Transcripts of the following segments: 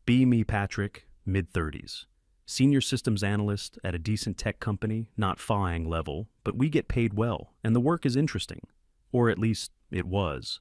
Be me, Patrick, mid-30s. Senior systems analyst at a decent tech company, not FAANG level, but we get paid well, and the work is interesting. Or at least, it was.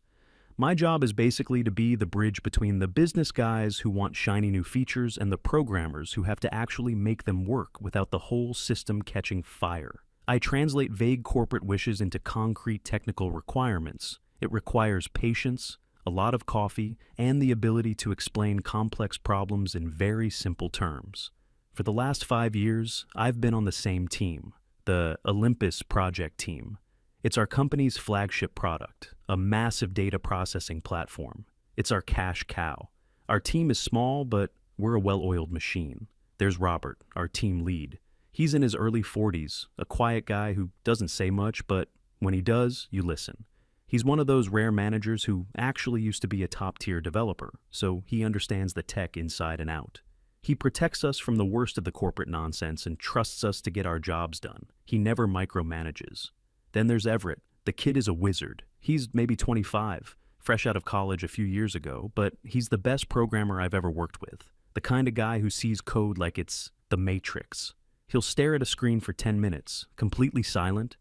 My job is basically to be the bridge between the business guys who want shiny new features and the programmers who have to actually make them work without the whole system catching fire. I translate vague corporate wishes into concrete technical requirements. It requires patience, a lot of coffee, and the ability to explain complex problems in very simple terms. For the last 5 years, I've been on the same team, the Olympus project team. It's our company's flagship product, a massive data processing platform. It's our cash cow. Our team is small, but we're a well-oiled machine. There's Robert, our team lead. He's in his early 40s, a quiet guy who doesn't say much, but when he does, you listen. He's one of those rare managers who actually used to be a top-tier developer, so he understands the tech inside and out. He protects us from the worst of the corporate nonsense and trusts us to get our jobs done. He never micromanages. Then there's Everett. The kid is a wizard. He's maybe 25, fresh out of college a few years ago, but he's the best programmer I've ever worked with. The kind of guy who sees code like it's the Matrix. He'll stare at a screen for 10 minutes, completely silent,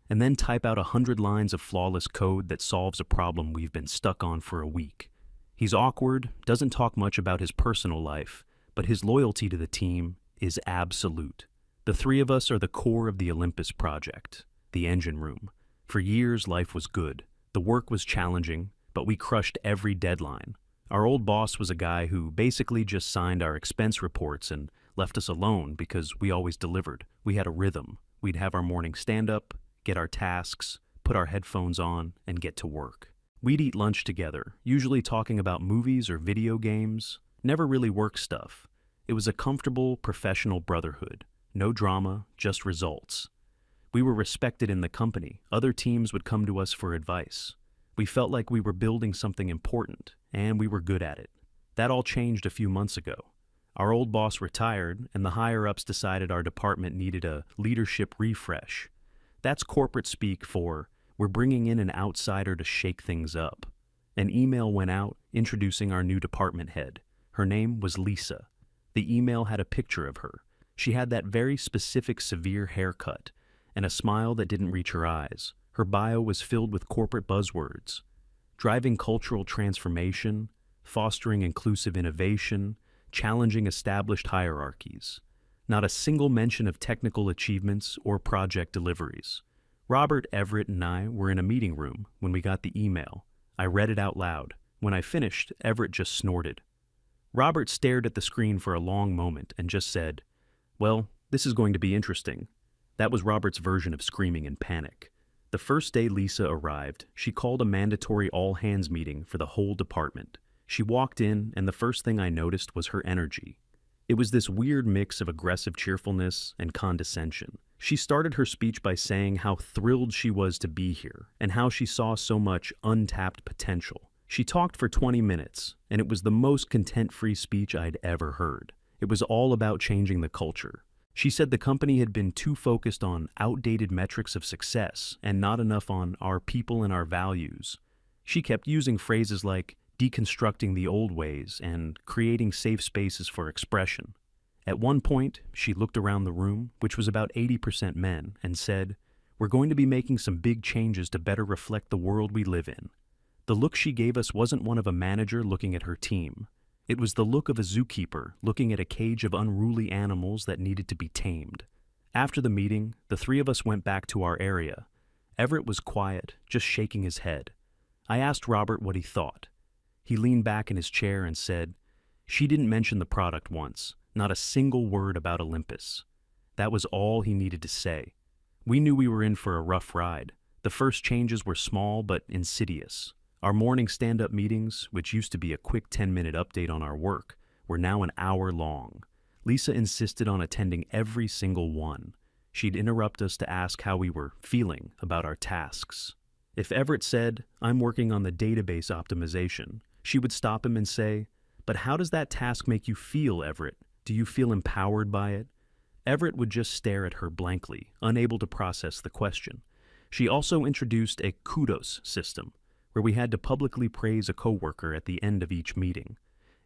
and then type out 100 lines of flawless code that solves a problem we've been stuck on for a week. He's awkward, doesn't talk much about his personal life, but his loyalty to the team is absolute. The three of us are the core of the Olympus project, the engine room. For years, life was good. The work was challenging, but we crushed every deadline. Our old boss was a guy who basically just signed our expense reports and left us alone because we always delivered. We had a rhythm. We'd have our morning stand-up, get our tasks, put our headphones on, and get to work. We'd eat lunch together, usually talking about movies or video games, never really work stuff. It was a comfortable, professional brotherhood. No drama, just results. We were respected in the company. Other teams would come to us for advice. We felt like we were building something important, and we were good at it. That all changed a few months ago. Our old boss retired, and the higher-ups decided our department needed a leadership refresh. That's corporate speak for, we're bringing in an outsider to shake things up. An email went out introducing our new department head. Her name was Lisa. The email had a picture of her. She had that very specific severe haircut and a smile that didn't reach her eyes. Her bio was filled with corporate buzzwords: driving cultural transformation, fostering inclusive innovation, challenging established hierarchies. Not a single mention of technical achievements or project deliveries. Robert, Everett, and I were in a meeting room when we got the email. I read it out loud. When I finished, Everett just snorted. Robert stared at the screen for a long moment and just said, "Well, this is going to be interesting." That was Robert's version of screaming in panic. The first day Lisa arrived, she called a mandatory all-hands meeting for the whole department. She walked in, and the first thing I noticed was her energy. It was this weird mix of aggressive cheerfulness and condescension. She started her speech by saying how thrilled she was to be here and how she saw so much untapped potential. She talked for 20 minutes, and it was the most content-free speech I'd ever heard. It was all about changing the culture. She said the company had been too focused on outdated metrics of success and not enough on our people and our values. She kept using phrases like deconstructing the old ways and creating safe spaces for expression. At one point, she looked around the room, which was about 80% men, and said, "We're going to be making some big changes to better reflect the world we live in." The look she gave us wasn't one of a manager looking at her team. It was the look of a zookeeper looking at a cage of unruly animals that needed to be tamed. After the meeting, the three of us went back to our area. Everett was quiet, just shaking his head. I asked Robert what he thought. He leaned back in his chair and said, "She didn't mention the product once, not a single word about Olympus." That was all he needed to say. We knew we were in for a rough ride. The first changes were small but insidious. Our morning stand-up meetings, which used to be a quick 10-minute update on our work, were now an hour long. Lisa insisted on attending every single one. She'd interrupt us to ask how we were feeling about our tasks. If Everett said, "I'm working on the database optimization," she would stop him and say, "But how does that task make you feel, Everett? Do you feel empowered by it?" Everett would just stare at her blankly, unable to process the question. She also introduced a kudos system, where we had to publicly praise a coworker at the end of each meeting.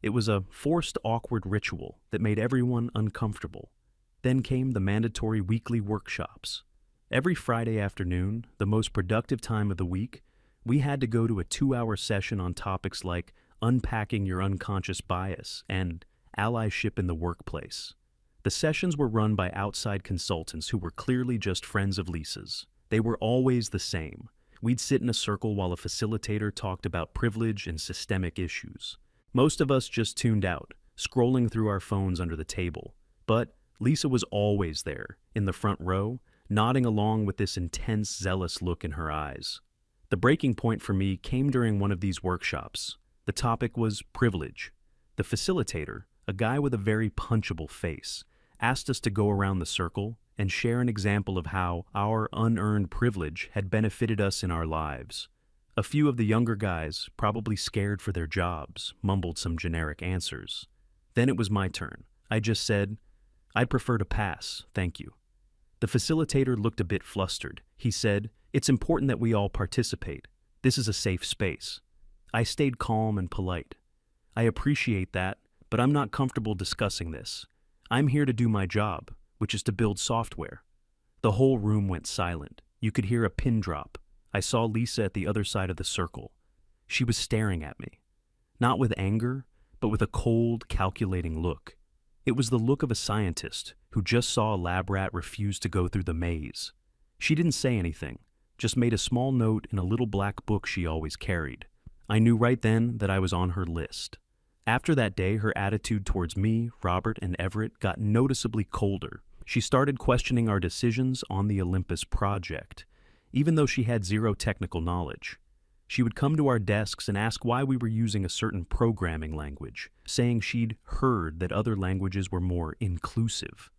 It was a forced, awkward ritual that made everyone uncomfortable. Then came the mandatory weekly workshops. Every Friday afternoon, the most productive time of the week, we had to go to a 2-hour session on topics like unpacking your unconscious bias and allyship in the workplace. The sessions were run by outside consultants who were clearly just friends of Lisa's. They were always the same. We'd sit in a circle while a facilitator talked about privilege and systemic issues. Most of us just tuned out, scrolling through our phones under the table. But Lisa was always there, in the front row, nodding along with this intense, zealous look in her eyes. The breaking point for me came during one of these workshops. The topic was privilege. The facilitator, a guy with a very punchable face, asked us to go around the circle and share an example of how our unearned privilege had benefited us in our lives. A few of the younger guys, probably scared for their jobs, mumbled some generic answers. Then it was my turn. I just said, "I'd prefer to pass, thank you." The facilitator looked a bit flustered. He said, "It's important that we all participate. This is a safe space." I stayed calm and polite. "I appreciate that, but I'm not comfortable discussing this. I'm here to do my job, which is to build software." The whole room went silent. You could hear a pin drop. I saw Lisa at the other side of the circle. She was staring at me. Not with anger, but with a cold, calculating look. It was the look of a scientist who just saw a lab rat refuse to go through the maze. She didn't say anything, just made a small note in a little black book she always carried. I knew right then that I was on her list. After that day, her attitude towards me, Robert, and Everett got noticeably colder. She started questioning our decisions on the Olympus project, even though she had zero technical knowledge. She would come to our desks and ask why we were using a certain programming language, saying she'd heard that other languages were more inclusive.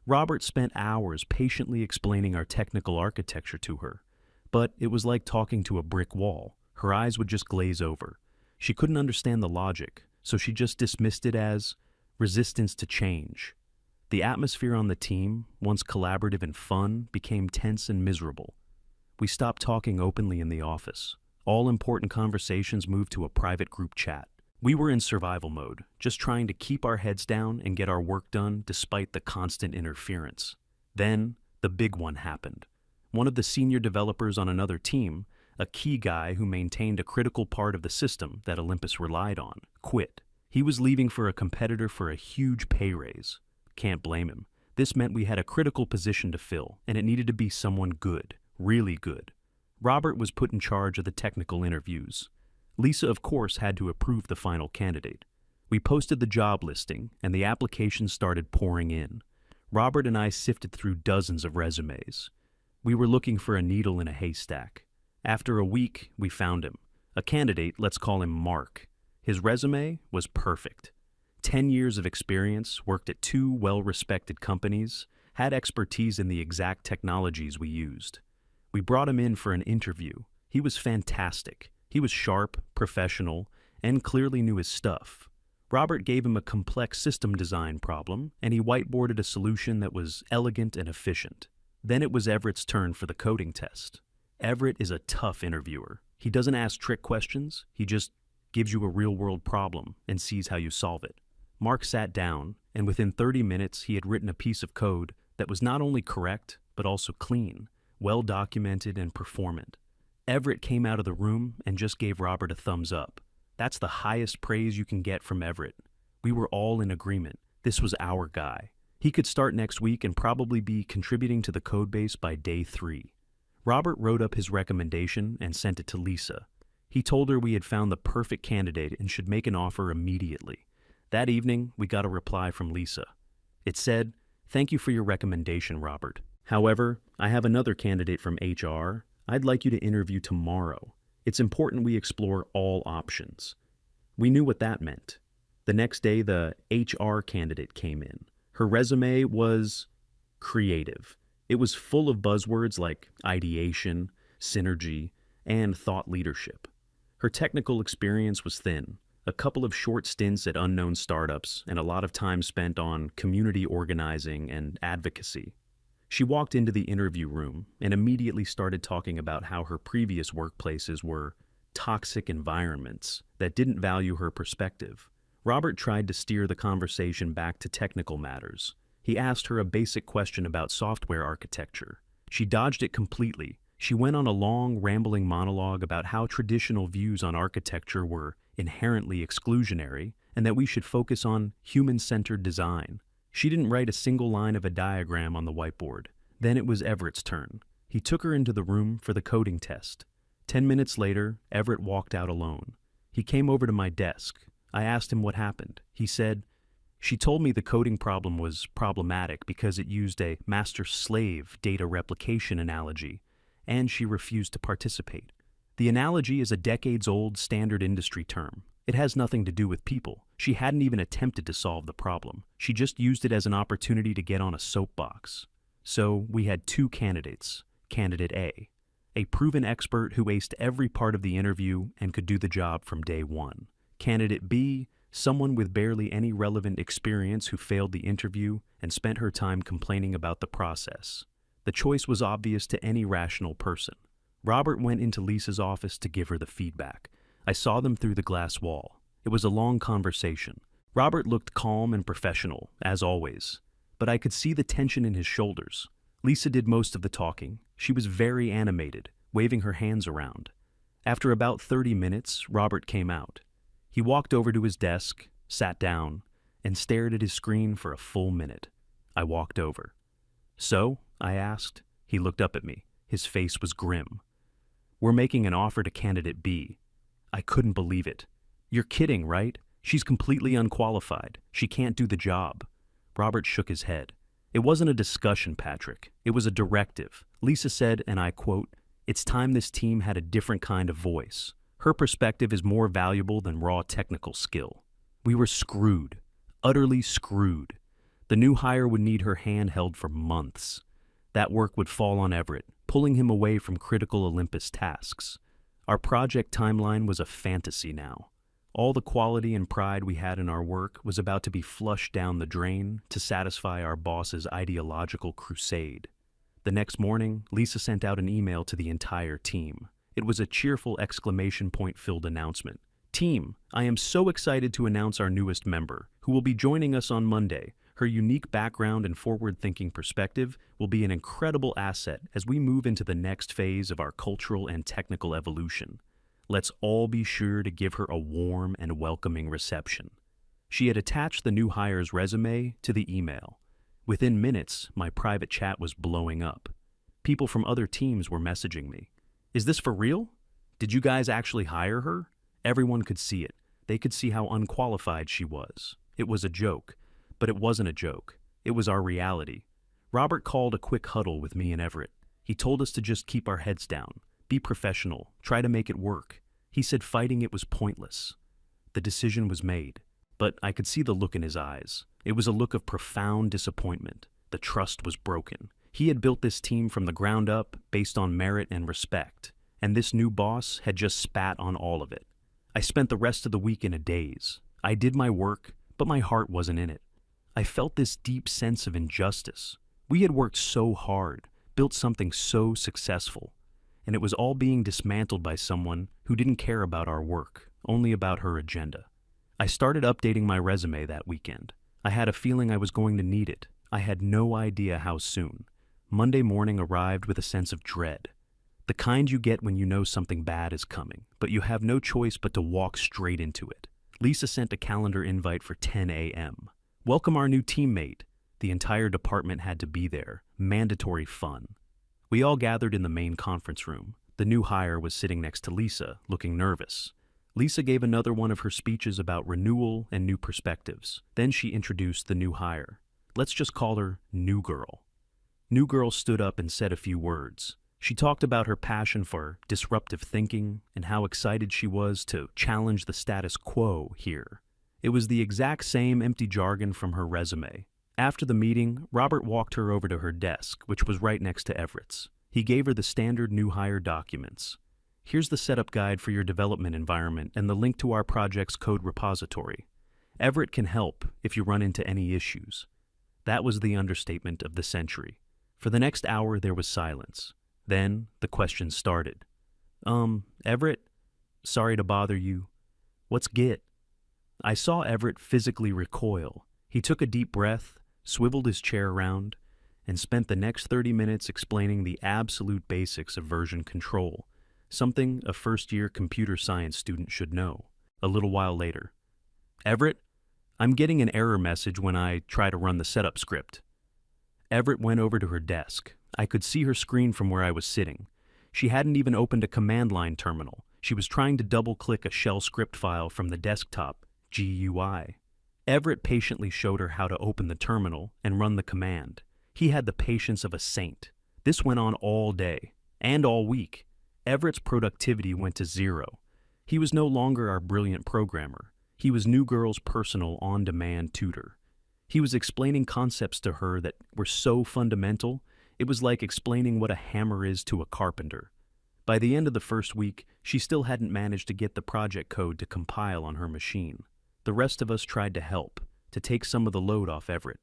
Robert spent hours patiently explaining our technical architecture to her, but it was like talking to a brick wall. Her eyes would just glaze over. She couldn't understand the logic, so she just dismissed it as resistance to change. The atmosphere on the team, once collaborative and fun, became tense and miserable. We stopped talking openly in the office. All important conversations moved to a private group chat. We were in survival mode, just trying to keep our heads down and get our work done despite the constant interference. Then, the big one happened. One of the senior developers on another team, a key guy who maintained a critical part of the system that Olympus relied on, quit. He was leaving for a competitor for a huge pay raise. Can't blame him. This meant we had a critical position to fill, and it needed to be someone good. Really good. Robert was put in charge of the technical interviews. Lisa, of course, had to approve the final candidate. We posted the job listing, and the applications started pouring in. Robert and I sifted through dozens of resumes. We were looking for a needle in a haystack. After a week, we found him. A candidate, let's call him Mark. His resume was perfect. 10 years of experience, worked at 2 well-respected companies, had expertise in the exact technologies we used. We brought him in for an interview. He was fantastic. He was sharp, professional, and clearly knew his stuff. Robert gave him a complex system design problem, and he whiteboarded a solution that was elegant and efficient. Then it was Everett's turn for the coding test. Everett is a tough interviewer. He doesn't ask trick questions. He just gives you a real-world problem and sees how you solve it. Mark sat down, and within 30 minutes, he had written a piece of code that was not only correct, but also clean, well-documented and performant. Everett came out of the room and just gave Robert a thumbs up. That's the highest praise you can get from Everett. We were all in agreement. This was our guy. He could start next week and probably be contributing to the codebase by day 3. Robert wrote up his recommendation and sent it to Lisa. He told her we had found the perfect candidate and should make an offer immediately. That evening, we got a reply from Lisa. It said, "Thank you for your recommendation, Robert. However, I have another candidate from HR. I'd like you to interview tomorrow. It's important we explore all options." We knew what that meant. The next day, the HR candidate came in. Her resume was creative. It was full of buzzwords like ideation, synergy, and thought leadership. Her technical experience was thin. A couple of short stints at unknown startups and a lot of time spent on community organizing and advocacy. She walked into the interview room and immediately started talking about how her previous workplaces were toxic environments that didn't value her perspective. Robert tried to steer the conversation back to technical matters. He asked her a basic question about software architecture. She dodged it completely. She went on a long, rambling monologue about how traditional views on architecture were inherently exclusionary and that we should focus on human-centered design. She didn't write a single line of a diagram on the whiteboard. Then it was Everett's turn. He took her into the room for the coding test. 10 minutes later, Everett walked out alone. He came over to my desk. I asked him what happened. He said, "She told me the coding problem was problematic because it used a master-slave data replication analogy, and she refused to participate. The analogy is a decades-old standard industry term. It has nothing to do with people. She hadn't even attempted to solve the problem. She just used it as an opportunity to get on a soapbox." So we had two candidates. Candidate A proven expert who aced every part of the interview and could do the job from day one. Candidate B, someone with barely any relevant experience who failed the interview and spent her time complaining about the process. The choice was obvious to any rational person. Robert went into Lisa's office to give her the feedback. I saw them through the glass wall. It was a long conversation. Robert looked calm and professional, as always, but I could see the tension in his shoulders. Lisa did most of the talking. She was very animated, waving her hands around. After about 30 minutes, Robert came out. He walked over to his desk, sat down, and stared at his screen for a full minute. I walked over. "So?" I asked. He looked up at me. His face was grim. "We're making an offer to candidate B." I couldn't believe it. "You're kidding, right? She's completely unqualified. She can't do the job." Robert shook his head. "It wasn't a discussion, Patrick. It was a directive." Lisa said, and I quote, "It's time this team had a different kind of voice. Her perspective is more valuable than raw technical skill." We were screwed. Utterly screwed. The new hire would need her hand held for months. That work would fall on Everett, pulling him away from critical Olympus tasks. Our project timeline was a fantasy now. All the quality and pride we had in our work was about to be flushed down the drain to satisfy our boss's ideological crusade. The next morning, Lisa sent out an email to the entire team. It was a cheerful exclamation point-filled announcement. "Team, I am so excited to announce our newest member, who will be joining us on Monday. Her unique background and forward-thinking perspective will be an incredible asset as we move into the next phase of our cultural and technical evolution. Let's all be sure to give her a warm and welcoming reception." She had attached the new hire's resume to the email. Within minutes, my private chat was blowing up. People from other teams were messaging me. "Is this for real? Did you guys actually hire her?" Everyone could see it. They could see how unqualified she was. It was a joke, but it wasn't a joke. It was our reality. Robert called a quick huddle with me and Everett. He told us to just keep our heads down, be professional, try to make it work. He said fighting it was pointless. The decision was made, but I could see the look in his eyes. It was a look of profound disappointment. The trust was broken. He had built this team from the ground up based on merit and respect, and this new boss had just spat on all of it. I spent the rest of the week in a daze. I did my work, but my heart wasn't in it. I felt this deep sense of injustice. We had worked so hard, built something so successful, and it was all being dismantled by someone who didn't care about our work, only about her agenda. I started updating my resume that weekend. I had a feeling I was going to need it. I had no idea how soon. Monday morning arrived with a sense of dread. The kind you get when you know something bad is coming, but you have no choice but to walk straight into it. Lisa sent a calendar invite for 10 a.m. "Welcome our new teammate." The entire department had to be there. Mandatory fun. We all gathered in the main conference room. The new hire was sitting next to Lisa, looking nervous. Lisa gave another one of her speeches about renewal and new perspectives. Then she introduced the new hire. Let's just call her New Girl. New Girl stood up and said a few words. She talked about her passion for disruptive thinking and how excited she was to challenge the status quo here. It was the exact same empty jargon from her resume. After the meeting, Robert walked her over to her desk, which was right next to Everett's. He gave her the standard new hire documents. "Here's the setup guide for your development environment and the link to our project's code repository. Everett can help if you run into any issues." That was the understatement of the century. For the next hour, there was silence. Then the questions started. Everett? Sorry to bother you. What's Git?" I saw Everett physically recoil. He took a deep breath, swiveled his chair around, and spent the next 30 minutes explaining the absolute basics of version control, something a first-year computer science student should know. A little while later, "Everett, I'm getting an error message when I try to run the setup script." Everett went over to her desk. I could see her screen from where I was sitting. She hadn't even opened a command line terminal. She was trying to double-click a shell script file from the desktop, GUI. Everett patiently showed her how to open the terminal and run the command. He had the patience of a saint. This went on all day, and all week. Everett's productivity went to zero. He was no longer our brilliant programmer. He was New Girl's personal on-demand tutor. He was explaining concepts to her that were so fundamental, it was like explaining what a hammer is to a carpenter. By the end of the first week, she still hadn't managed to get the project code to compile on her machine. The rest of us tried to help, to take some of the load off Everett.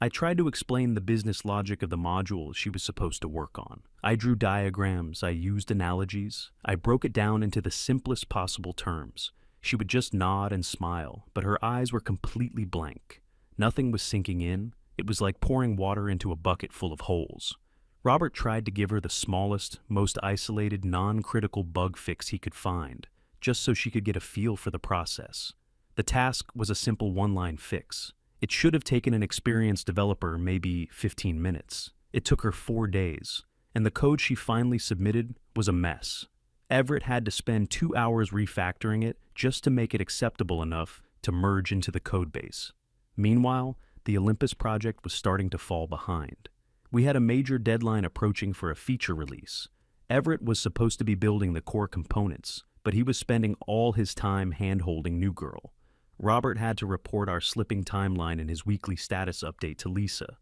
I tried to explain the business logic of the modules she was supposed to work on. I drew diagrams, I used analogies, I broke it down into the simplest possible terms. She would just nod and smile, but her eyes were completely blank. Nothing was sinking in. It was like pouring water into a bucket full of holes. Robert tried to give her the smallest, most isolated, non-critical bug fix he could find, just so she could get a feel for the process. The task was a simple one-line fix. It should have taken an experienced developer maybe 15 minutes. It took her 4 days, and the code she finally submitted was a mess. Everett had to spend 2 hours refactoring it just to make it acceptable enough to merge into the codebase. Meanwhile, the Olympus project was starting to fall behind. We had a major deadline approaching for a feature release. Everett was supposed to be building the core components, but he was spending all his time hand-holding New Girl. Robert had to report our slipping timeline in his weekly status update to Lisa.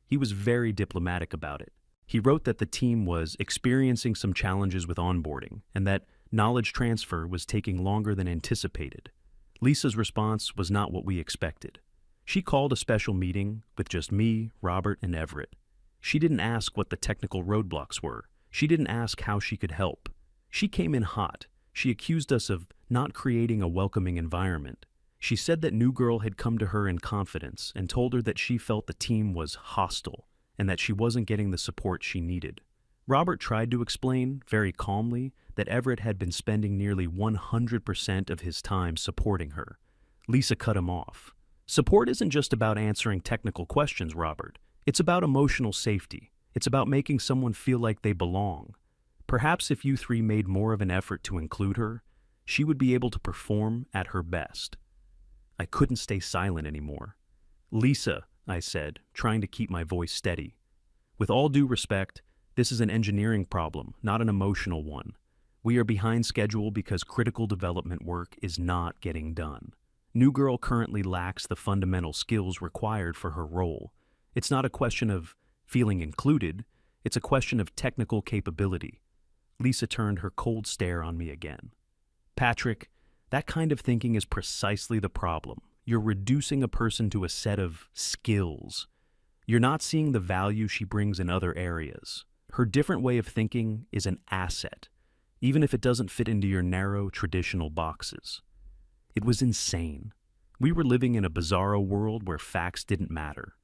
He was very diplomatic about it. He wrote that the team was experiencing some challenges with onboarding and that knowledge transfer was taking longer than anticipated. Lisa's response was not what we expected. She called a special meeting with just me, Robert, and Everett. She didn't ask what the technical roadblocks were. She didn't ask how she could help. She came in hot. She accused us of not creating a welcoming environment. She said that New Girl had come to her in confidence and told her that she felt the team was hostile and that she wasn't getting the support she needed. Robert tried to explain, very calmly, that Everett had been spending nearly 100% of his time supporting her. Lisa cut him off. "Support isn't just about answering technical questions, Robert. It's about emotional safety. It's about making someone feel like they belong. Perhaps if you three made more of an effort to include her, she would be able to perform at her best." I couldn't stay silent anymore. "Lisa," I said, trying to keep my voice steady. "With all due respect, this is an engineering problem, not an emotional one. We are behind schedule because critical development work is not getting done. New Girl currently lacks the fundamental skills required for her role. It's not a question of feeling included, it's a question of technical capability." Lisa turned her cold stare on me again. "Patrick, that kind of thinking is precisely the problem. You're reducing a person to a set of skills. You're not seeing the value she brings in other areas. Her different way of thinking is an asset, even if it doesn't fit into your narrow, traditional boxes." It was insane. We were living in a bizarro world where facts didn't matter.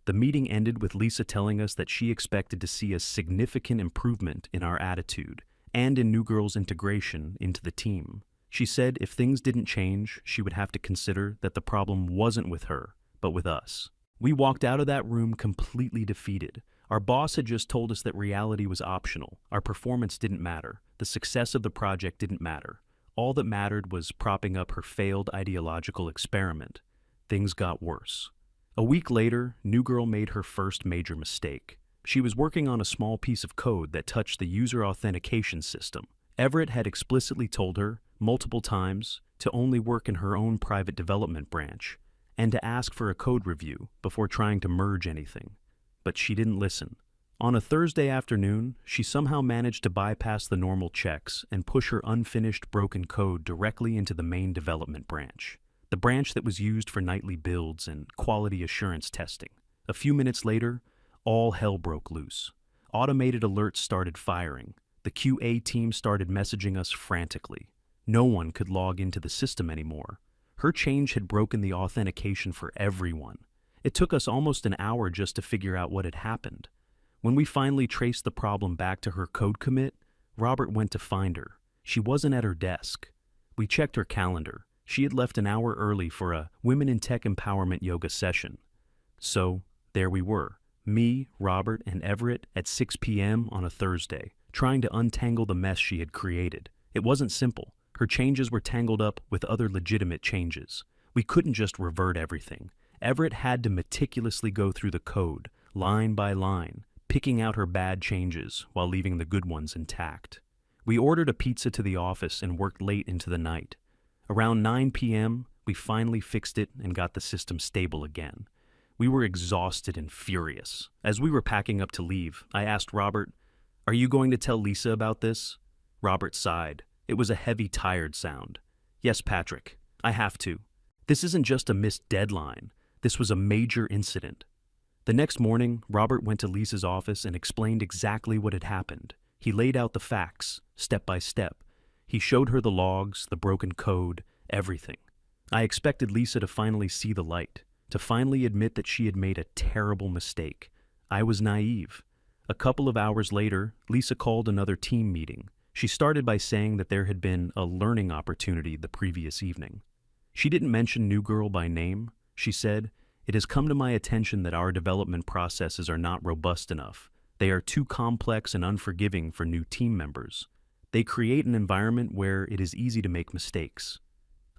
The meeting ended with Lisa telling us that she expected to see a significant improvement in our attitude and in New Girl's integration into the team. She said if things didn't change, she would have to consider that the problem wasn't with her, but with us. We walked out of that room completely defeated. Our boss had just told us that reality was optional. Our performance didn't matter. The success of the project didn't matter. All that mattered was propping up her failed ideological experiment. Things got worse. A week later, New Girl made her first major mistake. She was working on a small piece of code that touched the user authentication system. Everett had explicitly told her, multiple times, to only work in her own private development branch, and to ask for a code review before trying to merge anything. But she didn't listen. On a Thursday afternoon, she somehow managed to bypass the normal checks and push her unfinished broken code directly into the main development branch, the branch that was used for nightly builds and quality assurance testing. A few minutes later, all hell broke loose. Automated alerts started firing. The QA team started messaging us frantically. No one could log into the system anymore. Her change had broken the authentication for everyone. It took us almost an hour just to figure out what had happened. When we finally traced the problem back to her code commit, Robert went to find her. She wasn't at her desk. We checked her calendar. She had left an hour early for a Women in Tech Empowerment yoga session. So, there we were, me, Robert, and Everett at 6 p.m. on a Thursday, trying to untangle the mess she had created. It wasn't simple. Her changes were tangled up with other legitimate changes. We couldn't just revert everything. Everett had to meticulously go through the code, line by line, picking out her bad changes while leaving the good ones intact. We ordered a pizza to the office and worked late into the night. Around 9 p.m., we finally fixed it and got the system stable again. We were exhausted and furious. As we were packing up to leave, I asked Robert, "Are you going to tell Lisa about this?" Robert sighed. It was a heavy, tired sound. "Yes, Patrick, I have to. This isn't just a missed deadline. This was a major incident." The next morning, Robert went to Lisa's office and explained exactly what had happened. He laid out the facts, step by step. He showed her the logs, the broken code, everything. I expected Lisa to finally see the light, to finally admit that she had made a terrible mistake. I was naive. A couple of hours later, Lisa called another team meeting. She started by saying that there had been a learning opportunity the previous evening. She didn't mention New Girl by name. She said, "It has come to my attention that our development processes are not robust enough. They are too complex and unforgiving for new team members. They create an environment where it is easy to make mistakes."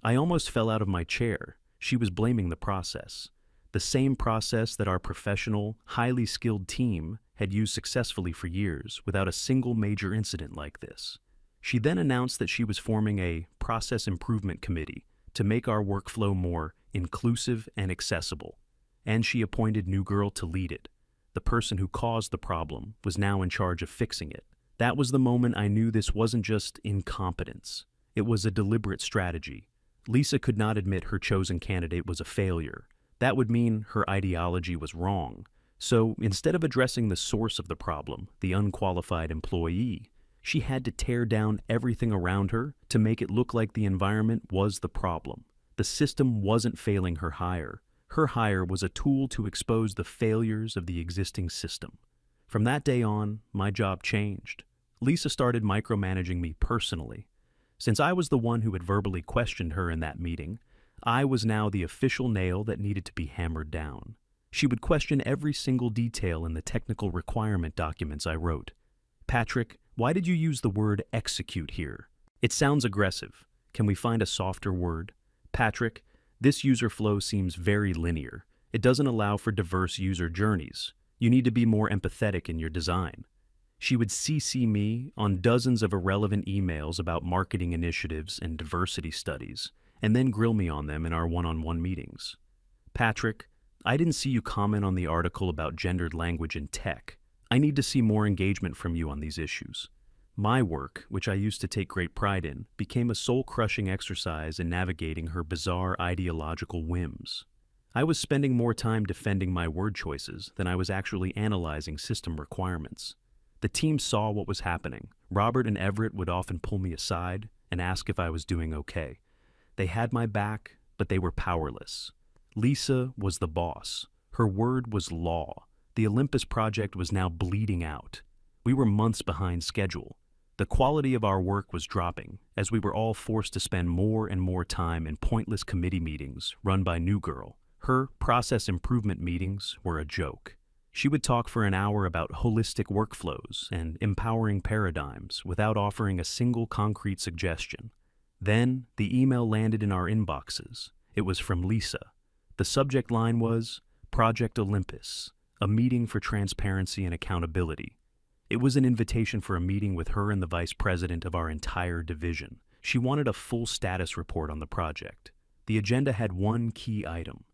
I almost fell out of my chair. She was blaming the process. The same process that our professional, highly skilled team had used successfully for years without a single major incident like this. She then announced that she was forming a process improvement committee to make our workflow more inclusive and accessible, and she appointed New Girl to lead it. The person who caused the problem was now in charge of fixing it. That was the moment I knew this wasn't just incompetence. It was a deliberate strategy. Lisa could not admit her chosen candidate was a failure. That would mean her ideology was wrong. So instead of addressing the source of the problem, the unqualified employee, she had to tear down everything around her to make it look like the environment was the problem. The system wasn't failing her hire. Her hire was a tool to expose the failures of the existing system. From that day on, my job changed. Lisa started micromanaging me personally. Since I was the one who had verbally questioned her in that meeting, I was now the official nail that needed to be hammered down. She would question every single detail in the technical requirement documents I wrote. "Patrick, why did you use the word execute here? It sounds aggressive. Can we find a softer word? Patrick, this user flow seems very linear. It doesn't allow for diverse user journeys. You need to be more empathetic in your design." She would CC me on dozens of irrelevant emails about marketing initiatives and diversity studies, and then grill me on them in our one-on-one meetings. "Patrick, I didn't see you comment on the article about gendered language in tech. I need to see more engagement from you on these issues." My work, which I used to take great pride in, became a soul-crushing exercise in navigating her bizarre ideological whims. I was spending more time defending my word choices than I was actually analyzing system requirements. The team saw what was happening. Robert and Everett would often pull me aside and ask if I was doing okay. They had my back, but they were powerless. Lisa was the boss. Her word was law. The Olympus project was now bleeding out. We were months behind schedule. The quality of our work was dropping, as we were all forced to spend more and more time in pointless committee meetings run by New Girl. Her process improvement meetings were a joke. She would talk for an hour about holistic workflows and empowering paradigms without offering a single concrete suggestion. Then, the email landed in our inboxes. It was from Lisa. The subject line was, "Project Olympus, a meeting for transparency and accountability." It was an invitation for a meeting with her and the vice president of our entire division. She wanted a full status report on the project. The agenda had one key item: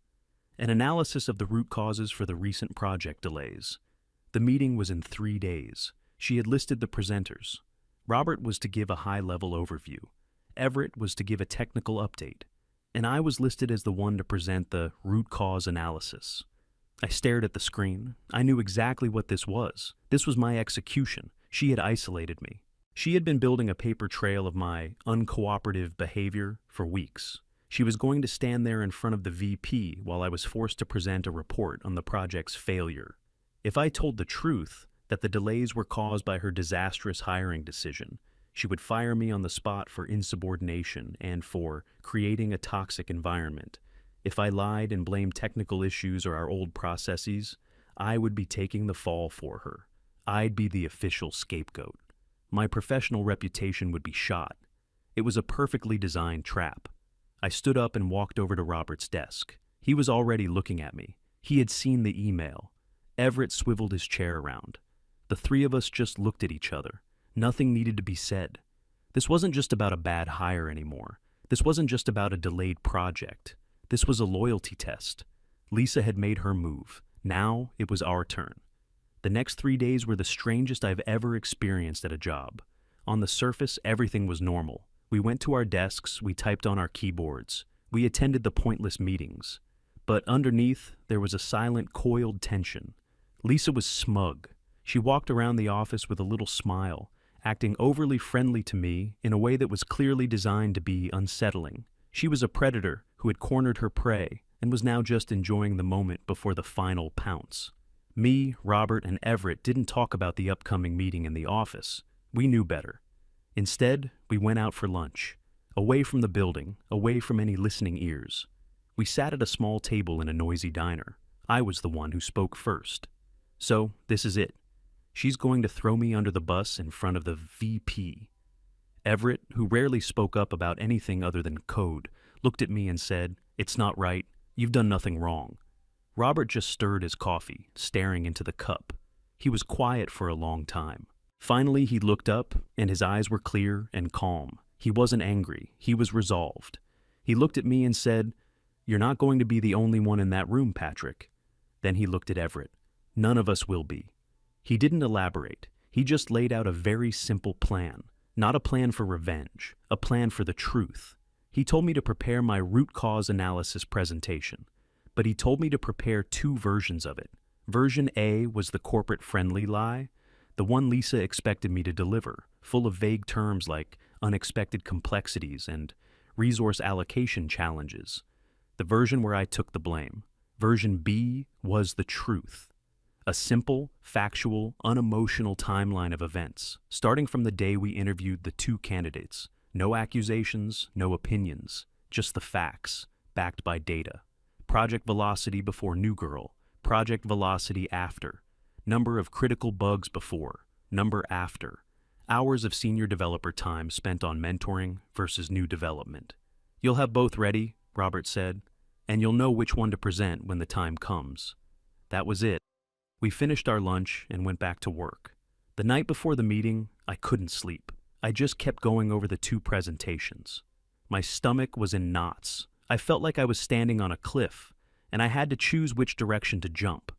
an analysis of the root causes for the recent project delays. The meeting was in 3 days. She had listed the presenters. Robert was to give a high-level overview. Everett was to give a technical update. And I was listed as the one to present the root cause analysis. I stared at the screen. I knew exactly what this was. This was my execution. She had isolated me. She had been building a paper trail of my uncooperative behavior for weeks. She was going to stand there in front of the VP while I was forced to present a report on the project's failure. If I told the truth, that the delays were caused by her disastrous hiring decision, she would fire me on the spot for insubordination and for creating a toxic environment. If I lied and blamed technical issues or our old processes, I would be taking the fall for her. I'd be the official scapegoat. My professional reputation would be shot. It was a perfectly designed trap. I stood up and walked over to Robert's desk. He was already looking at me. He had seen the email. Everett swiveled his chair around. The three of us just looked at each other. Nothing needed to be said. This wasn't just about a bad hire anymore. This wasn't just about a delayed project. This was a loyalty test. Lisa had made her move. Now it was our turn. The next 3 days were the strangest I've ever experienced at a job. On the surface, everything was normal. We went to our desks, we typed on our keyboards, we attended the pointless meetings. But underneath, there was a silent, coiled tension. Lisa was smug. She walked around the office with a little smile, acting overly friendly to me in a way that was clearly designed to be unsettling. She was a predator who had cornered her prey and was now just enjoying the moment before the final pounce. Me, Robert, and Everett didn't talk about the upcoming meeting in the office. We knew better. Instead, we went out for lunch, away from the building, away from any listening ears. We sat at a small table in a noisy diner. I was the one who spoke first. So, this is it. She's going to throw me under the bus in front of the VP. Everett, who rarely spoke up about anything other than code, looked at me and said, "It's not right. You've done nothing wrong." Robert just stirred his coffee, staring into the cup. He was quiet for a long time. Finally, he looked up, and his eyes were clear and calm. He wasn't angry. He was resolved. He looked at me and said, "You're not going to be the only one in that room, Patrick." Then he looked at Everett. "None of us will be." He didn't elaborate. He just laid out a very simple plan. Not a plan for revenge, a plan for the truth. He told me to prepare my root cause analysis presentation, but he told me to prepare 2 versions of it. Version A was the corporate-friendly lie, the one Lisa expected me to deliver, full of vague terms like unexpected complexities and resource allocation challenges. The version where I took the blame. Version B was the truth. A simple, factual, unemotional timeline of events, starting from the day we interviewed the 2 candidates. No accusations, no opinions, just the facts, backed by data. Project velocity before new girl, project velocity after. Number of critical bugs before, number after. Hours of senior developer time spent on mentoring versus new development. "You'll have both ready," Robert said, "and you'll know which one to present when the time comes." That was it. We finished our lunch and went back to work. The night before the meeting, I couldn't sleep. I just kept going over the 2 presentations. My stomach was in knots. I felt like I was standing on a cliff, and I had to choose which direction to jump.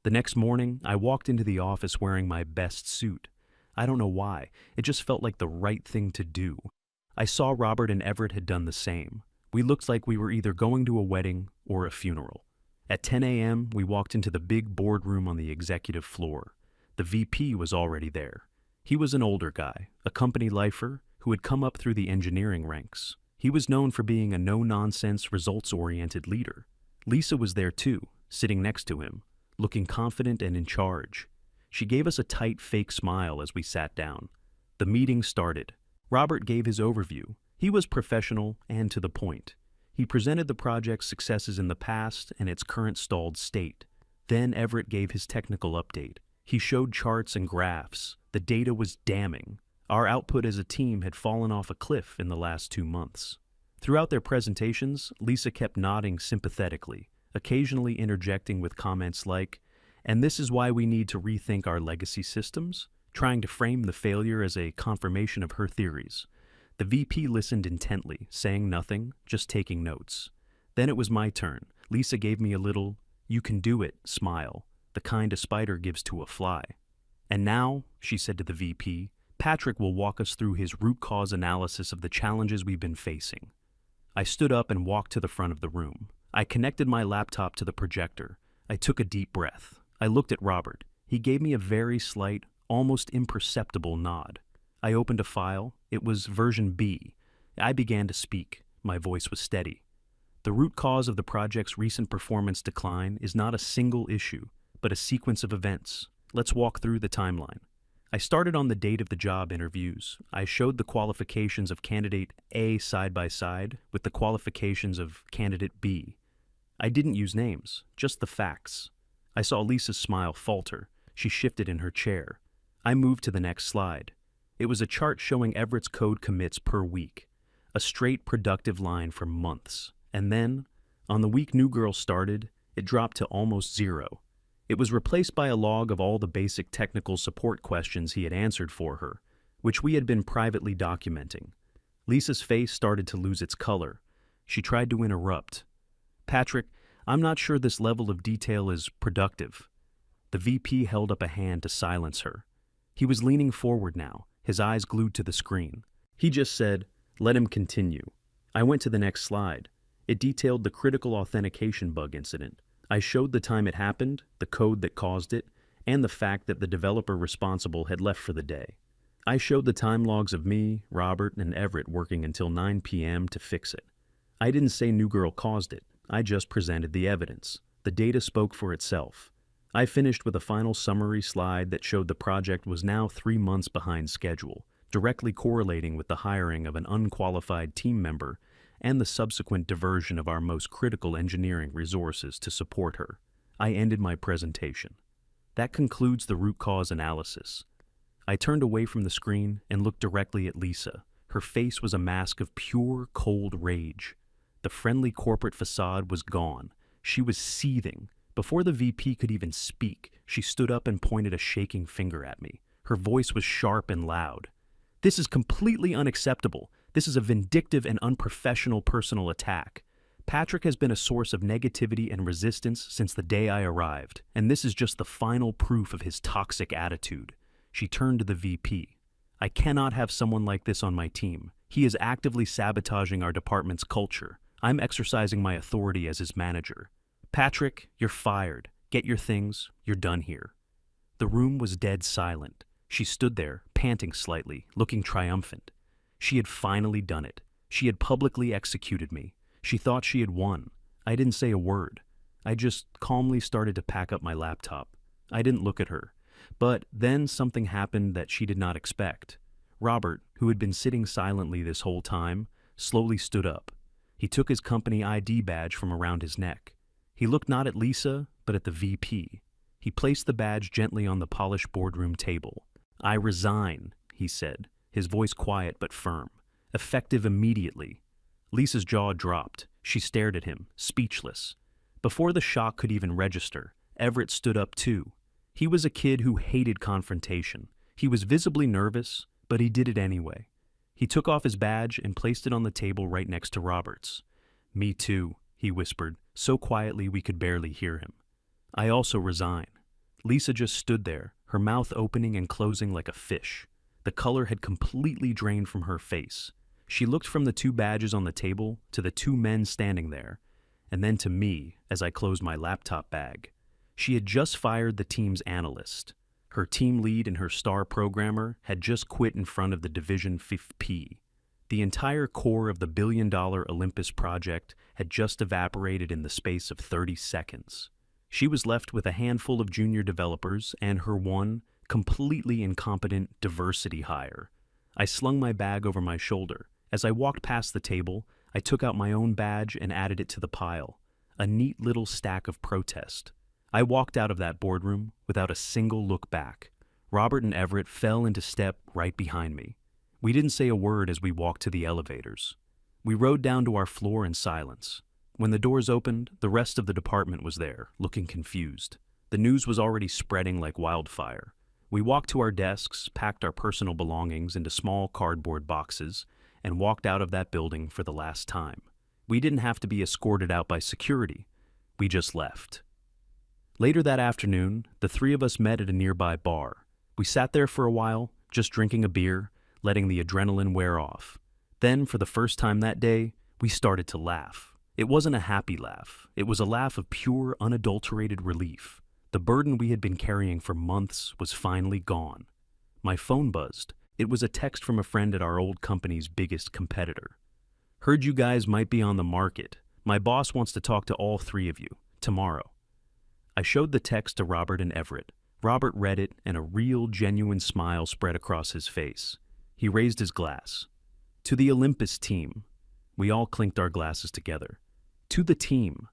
The next morning, I walked into the office wearing my best suit. I don't know why, it just felt like the right thing to do. I saw Robert and Everett had done the same. We looked like we were either going to a wedding or a funeral. At 10 a.m., we walked into the big boardroom on the executive floor. The VP was already there. He was an older guy, a company lifer who had come up through the engineering ranks. He was known for being a no-nonsense, results-oriented leader. Lisa was there too, sitting next to him, looking confident and in charge. She gave us a tight, fake smile as we sat down. The meeting started. Robert gave his overview. He was professional and to the point. He presented the project's successes in the past and its current stalled state. Then Everett gave his technical update. He showed charts and graphs. The data was damning. Our output as a team had fallen off a cliff in the last 2 months. Throughout their presentations, Lisa kept nodding sympathetically, occasionally interjecting with comments like, "And this is why we need to rethink our legacy systems," trying to frame the failure as a confirmation of her theories. The VP listened intently, saying nothing, just taking notes. Then it was my turn. Lisa gave me a little, "You can do it," smile, the kind a spider gives to a fly. "And now," she said to the VP, "Patrick will walk us through his root cause analysis of the challenges we've been facing." I stood up and walked to the front of the room. I connected my laptop to the projector. I took a deep breath. I looked at Robert. He gave me a very slight, almost imperceptible nod. I opened a file. It was version B. I began to speak. My voice was steady. The root cause of the project's recent performance decline is not a single issue, but a sequence of events. Let's walk through the timeline. I started on the date of the job interviews. I showed the qualifications of candidate A side by side with the qualifications of candidate B. I didn't use names, just the facts. I saw Lisa's smile falter. She shifted in her chair. I moved to the next slide. It was a chart showing Everett's code commits per week, a straight productive line for months. And then, on the week New Girl started, it dropped to almost zero. It was replaced by a log of all the basic technical support questions he had answered for her, which we had been privately documenting. Lisa's face started to lose its color. She tried to interrupt. "Patrick, I'm not sure this level of detail is productive." The VP held up a hand to silence her. He was leaning forward now, his eyes glued to the screen. He just said, "Let him continue." I went to the next slide. It detailed the critical authentication bug incident. I showed the time it happened, the code that caused it, and the fact that the developer responsible had left for the day. I showed the time logs of me, Robert, and Everett working until 9 p.m. to fix it. I didn't say New Girl caused it. I just presented the evidence. The data spoke for itself. I finished with a final summary slide that showed the project was now 3 months behind schedule, directly correlating with the hiring of an unqualified team member and the subsequent diversion of our most critical engineering resources to support her. I ended my presentation. That concludes the root cause analysis. I turned away from the screen and looked directly at Lisa. Her face was a mask of pure, cold rage. The friendly corporate facade was gone. She was seething. Before the VP could even speak, she stood up and pointed a shaking finger at me. Her voice was sharp and loud. "This is completely unacceptable. This is a vindictive and unprofessional personal attack. Patrick has been a source of negativity and resistance since the day I arrived, and this is just the final proof of his toxic attitude." She turned to the VP. "I cannot have someone like this on my team. He is actively sabotaging our department's culture. I'm exercising my authority as his manager. Patrick, you're fired. Get your things. You're done here." The room was dead silent. She stood there, panting slightly, looking triumphant. She had finally done it. She had publicly executed me. She thought she had won. I didn't say a word. I just calmly started to pack up my laptop. I didn't look at her. But then something happened that she did not expect. Robert, who had been sitting silently this whole time, slowly stood up. He took his company ID badge from around his neck. He looked not at Lisa, but at the VP. He placed the badge gently on the polished boardroom table. "I resign," he said, his voice quiet but firm. "Effective immediately." Lisa's jaw dropped. She stared at him, speechless. Before the shock could even register, Everett stood up too. He was a kid who hated confrontation. He was visibly nervous, but he did it anyway. He took off his badge and placed it on the table right next to Robert's. "Me too," he whispered, so quietly we could barely hear him. "I also resign." Lisa just stood there, her mouth opening and closing like a fish. The color had completely drained from her face. She looked from the 2 badges on the table to the 2 men standing there, and then to me as I closed my laptop bag. She had just fired the team's analyst. Her team lead and her star programmer had just quit in front of the Division 5P. The entire core of the billion-dollar Olympus project had just evaporated in the space of 30 seconds. She was left with a handful of junior developers and her one, completely incompetent diversity hire. I slung my bag over my shoulder. As I walked past the table, I took out my own badge and added it to the pile, a neat little stack of protest. I walked out of that boardroom without a single look back. Robert and Everett fell into step right behind me. We didn't say a word as we walked to the elevators. We rode down to our floor in silence. When the doors opened, the rest of the department was there, looking confused. The news was already spreading like wildfire. We walked to our desks, packed our personal belongings into small cardboard boxes, and walked out of that building for the last time. We didn't have to be escorted out by security. We just left. Later that afternoon, the 3 of us met at a nearby bar. We sat there for a while, just drinking a beer, letting the adrenaline wear off. Then, for the first time that day, we started to laugh. It wasn't a happy laugh. It was a laugh of pure, unadulterated relief. The burden we had been carrying for months was finally gone. My phone buzzed. It was a text from a friend at our old company's biggest competitor. "Heard you guys might be on the market. My boss wants to talk to all three of you, tomorrow. I showed the text to Robert and Everett. Robert read it, and a real, genuine smile spread across his face. He raised his glass. To the Olympus team. We all clinked our glasses together. To the team.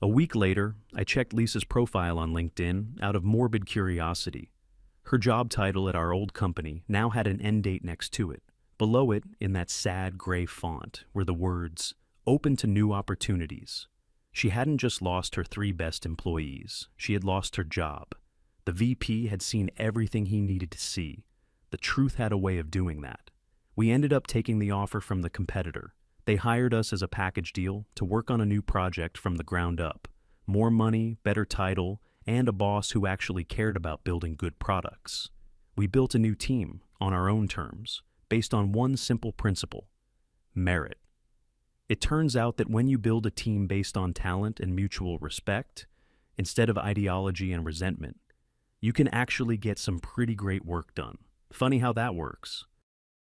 A week later, I checked Lisa's profile on LinkedIn out of morbid curiosity. Her job title at our old company now had an end date next to it. Below it, in that sad gray font, were the words, "Open to new opportunities." She hadn't just lost her 3 best employees, she had lost her job. The VP had seen everything he needed to see. The truth had a way of doing that. We ended up taking the offer from the competitor. They hired us as a package deal to work on a new project from the ground up. More money, better title, and a boss who actually cared about building good products. We built a new team, on our own terms, based on one simple principle: merit. It turns out that when you build a team based on talent and mutual respect, instead of ideology and resentment, you can actually get some pretty great work done. Funny how that works.